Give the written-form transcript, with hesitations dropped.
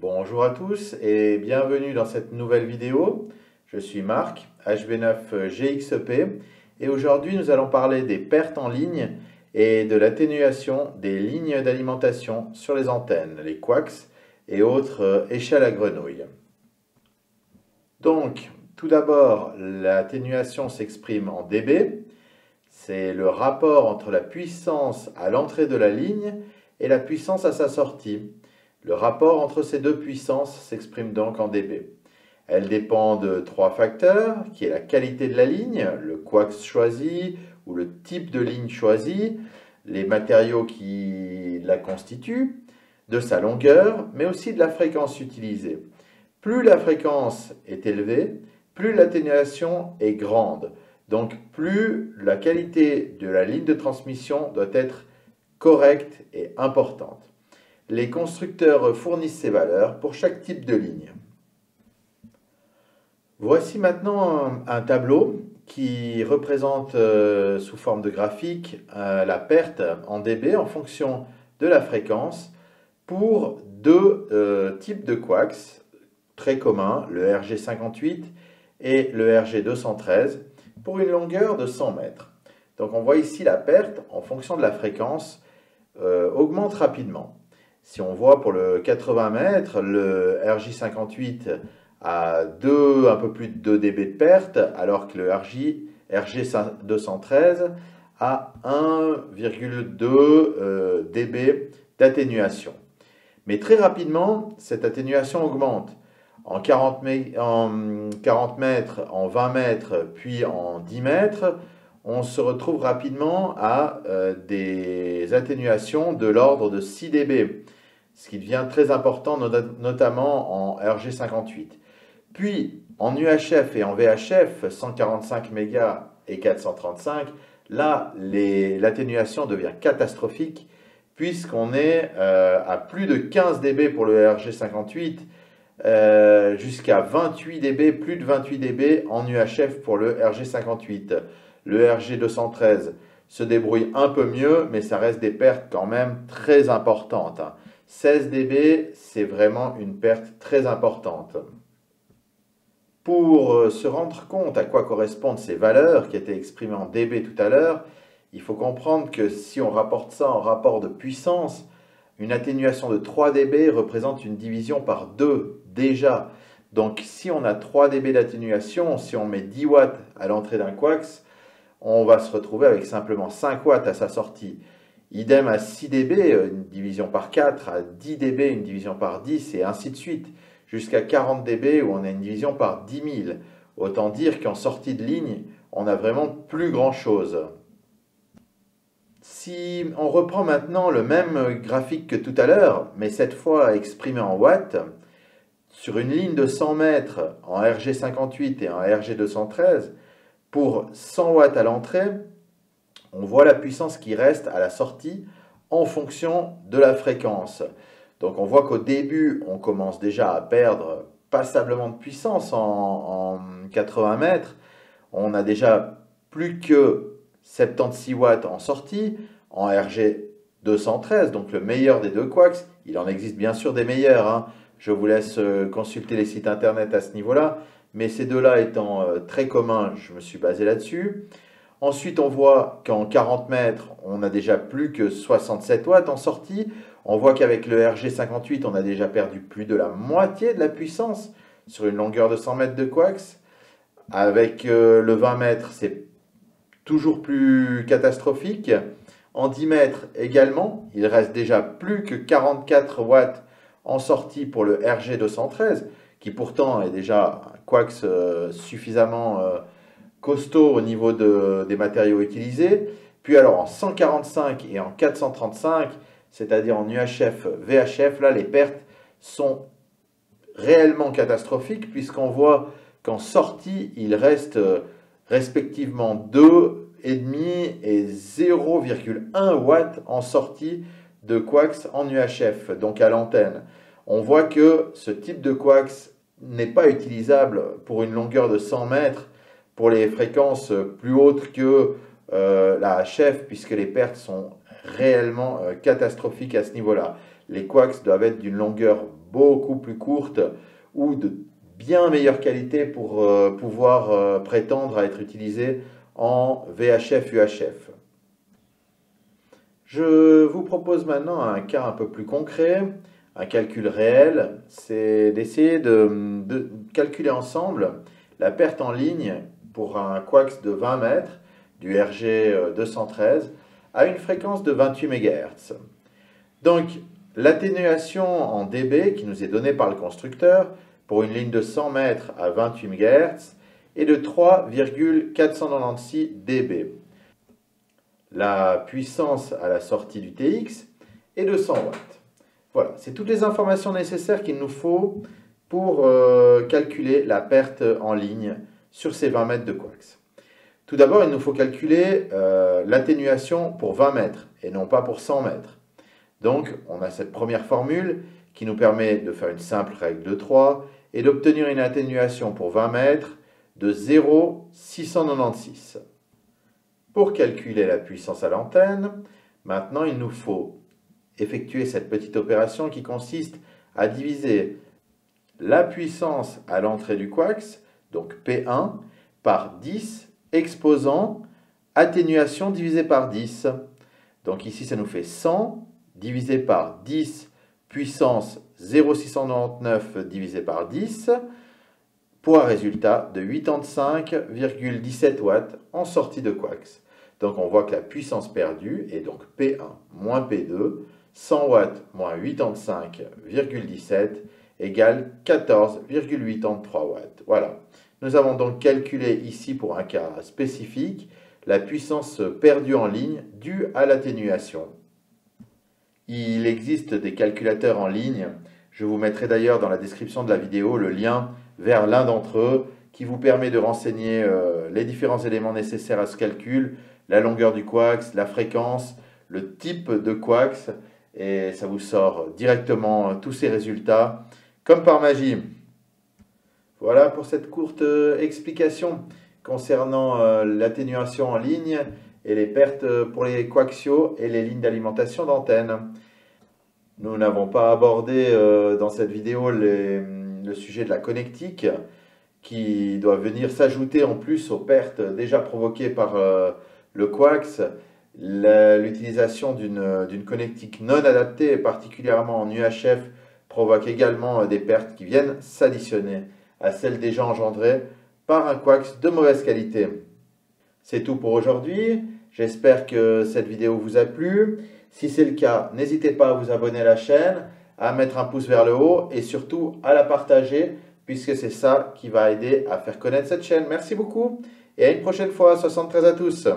Bonjour à tous et bienvenue dans cette nouvelle vidéo. Je suis Marc, HB9GXEP, et aujourd'hui nous allons parler des pertes en ligne et de l'atténuation des lignes d'alimentation sur les antennes, les coax et autres échelles à grenouilles. Donc, tout d'abord, l'atténuation s'exprime en dB. C'est le rapport entre la puissance à l'entrée de la ligne et la puissance à sa sortie. Le rapport entre ces deux puissances s'exprime donc en dB. Elle dépend de trois facteurs, qui est la qualité de la ligne, le coax choisi ou le type de ligne choisi, les matériaux qui la constituent, de sa longueur, mais aussi de la fréquence utilisée. Plus la fréquence est élevée, plus l'atténuation est grande. Donc plus la qualité de la ligne de transmission doit être correcte et importante. Les constructeurs fournissent ces valeurs pour chaque type de ligne. Voici maintenant un tableau qui représente sous forme de graphique la perte en dB en fonction de la fréquence pour deux types de coax très communs, le RG58 et le RG213, pour une longueur de 100 mètres. Donc on voit ici la perte en fonction de la fréquence augmente rapidement. Si on voit pour le 80 mètres, le RJ58 a un peu plus de 2 dB de perte, alors que le RG213 a 1,2 dB d'atténuation. Mais très rapidement, cette atténuation augmente. En 40 mètres, en 20 mètres, puis en 10 mètres, on se retrouve rapidement à des atténuations de l'ordre de 6 dB, ce qui devient très important, notamment en RG58. Puis, en UHF et en VHF, 145 mégas et 435, là, l'atténuation devient catastrophique, puisqu'on est à plus de 15 dB pour le RG58, jusqu'à 28 dB, plus de 28 dB en UHF pour le RG58. Le RG213 se débrouille un peu mieux, mais ça reste des pertes quand même très importantes. 16 dB, c'est vraiment une perte très importante. Pour se rendre compte à quoi correspondent ces valeurs qui étaient exprimées en dB tout à l'heure, il faut comprendre que si on rapporte ça en rapport de puissance, une atténuation de 3 dB représente une division par 2 déjà. Donc si on a 3 dB d'atténuation, si on met 10 watts à l'entrée d'un coax, on va se retrouver avec simplement 5 watts à sa sortie. Idem à 6 dB, une division par 4, à 10 dB, une division par 10, et ainsi de suite, jusqu'à 40 dB où on a une division par 10 000. Autant dire qu'en sortie de ligne, on n'a vraiment plus grand-chose. Si on reprend maintenant le même graphique que tout à l'heure, mais cette fois exprimé en watts, sur une ligne de 100 mètres en RG58 et en RG213, pour 100 watts à l'entrée, on voit la puissance qui reste à la sortie en fonction de la fréquence. Donc on voit qu'au début, on commence déjà à perdre passablement de puissance en 80 mètres. On a déjà plus que 76 watts en sortie en RG213, donc le meilleur des deux coax. Il en existe bien sûr des meilleurs, hein. Je vous laisse consulter les sites internet à ce niveau-là. Mais ces deux-là étant très communs, je me suis basé là-dessus. Ensuite, on voit qu'en 40 mètres, on n'a déjà plus que 67 watts en sortie. On voit qu'avec le RG58, on a déjà perdu plus de la moitié de la puissance sur une longueur de 100 mètres de coax. Avec le 20 mètres, c'est toujours plus catastrophique. En 10 mètres également, il reste déjà plus que 44 watts en sortie pour le RG213, qui pourtant est déjà un coax suffisamment costaud au niveau des matériaux utilisés. Puis alors en 145 et en 435, c'est-à-dire en UHF, VHF, là les pertes sont réellement catastrophiques, puisqu'on voit qu'en sortie, il reste respectivement 2,5 et 0,1 watts en sortie de coax en UHF, donc à l'antenne. On voit que ce type de coax n'est pas utilisable pour une longueur de 100 mètres pour les fréquences plus hautes que la HF, puisque les pertes sont réellement catastrophiques à ce niveau-là. les coax doivent être d'une longueur beaucoup plus courte ou de bien meilleure qualité pour pouvoir prétendre à être utilisés en VHF-UHF. Je vous propose maintenant un cas un peu plus concret, un calcul réel, c'est d'essayer de calculer ensemble la perte en ligne pour un coax de 20 mètres du RG213 à une fréquence de 28 MHz. Donc, l'atténuation en dB qui nous est donnée par le constructeur pour une ligne de 100 mètres à 28 MHz est de 3,496 dB. La puissance à la sortie du TX est de 100 watts. Voilà, c'est toutes les informations nécessaires qu'il nous faut pour calculer la perte en ligne sur ces 20 mètres de coax. Tout d'abord, il nous faut calculer l'atténuation pour 20 mètres et non pas pour 100 mètres. Donc, on a cette première formule qui nous permet de faire une simple règle de 3 et d'obtenir une atténuation pour 20 mètres de 0,696. Pour calculer la puissance à l'antenne, maintenant il nous faut effectuer cette petite opération qui consiste à diviser la puissance à l'entrée du coax, donc P1, par 10 exposant atténuation divisé par 10. Donc ici ça nous fait 100 divisé par 10 puissance 0,699 divisé par 10 pour un résultat de 85,17 watts en sortie de coax. Donc on voit que la puissance perdue est donc P1 moins P2, 100 watts moins 85,17 égale 14,83 watts. Voilà. Nous avons donc calculé ici pour un cas spécifique la puissance perdue en ligne due à l'atténuation. Il existe des calculateurs en ligne. Je vous mettrai d'ailleurs dans la description de la vidéo le lien vers l'un d'entre eux qui vous permet de renseigner les différents éléments nécessaires à ce calcul, la longueur du coax, la fréquence, le type de coax, et ça vous sort directement tous ces résultats, comme par magie. Voilà pour cette courte explication concernant l'atténuation en ligne et les pertes pour les coaxiaux et les lignes d'alimentation d'antenne. Nous n'avons pas abordé dans cette vidéo le sujet de la connectique qui doit venir s'ajouter en plus aux pertes déjà provoquées par le coax. L'utilisation d'une connectique non adaptée, particulièrement en UHF, provoque également des pertes qui viennent s'additionner à celles déjà engendrées par un coax de mauvaise qualité. C'est tout pour aujourd'hui. J'espère que cette vidéo vous a plu. Si c'est le cas, n'hésitez pas à vous abonner à la chaîne, à mettre un pouce vers le haut et surtout à la partager puisque c'est ça qui va aider à faire connaître cette chaîne. Merci beaucoup et à une prochaine fois. 73 à tous.